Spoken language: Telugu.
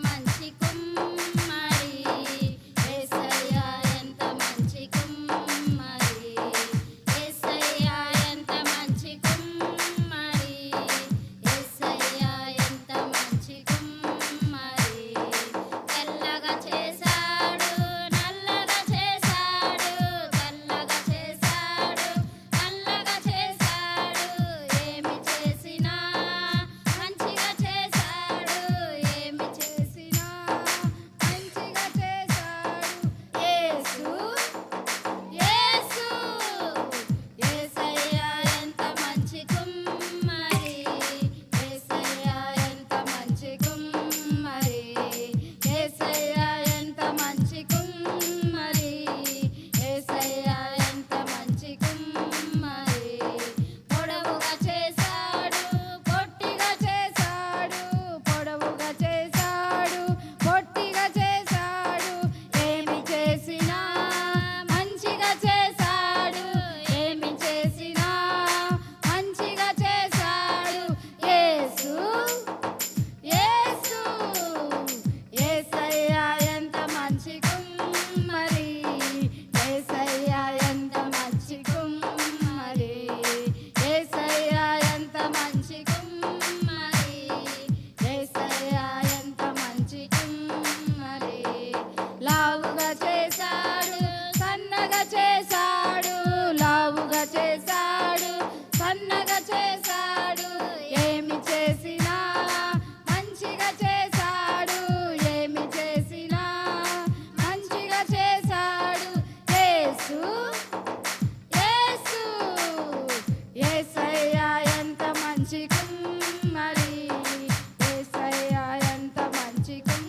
మంచి కుమ్మరి యేసయ్య ఎంత మంచి కుమ్మరి యేసయ్య ఎంత మంచి కుమ్మరి యేసయ్య ఎంత మంచి కుమ్మరి తెల్లగా చేశాడు నల్లగా చేశాడు తెల్లగా చేశాడు నల్లగా చేశాడు ఏమి చేసినా మంచిగా చేశాడు ఏమి చేసినా మంచిగా చేశాడు యేసు యేసు యేసయ్య ఎంత మంచి కుమ్మరి యేసయ్య ఎంత మంచి కుమ్మరి యేసయ్య ఎంత మంచి కుమ్మరి యేసయ్య ఎంత మంచి కుమ్మరి పొడవుగా చేశాడు పొట్టిగా చేశాడు పొడవుగా చేశాడు పొట్టిగా చేశాడు ఏమి చేసినా మంచిగా చేశాడు ఏమి చేసినా మంచిగా చేశాడు యేసు యేసు యేసయ్య ఎంత మంచి కుమ్మరి యేసయ్య ఎంత మంచి కుమ్మరి యేసయ్య ఎంత మంచి కుమ్మరి యేసయ్య ఎంత మంచి కుమ్మరి లావుగా చేశాడు సన్నగా చేశాడు లావుగా చేశాడు సన్నగా చేశాడు ఏమి చేసినా మంచిగా చేశాడు ఏమి చేసినా మంచిగా చేశాడు యేసు యేసు యేసయ్య ఎంత మంచి కుమ్మరి యేసయ్య ఎంత మంచి కుమ్మరి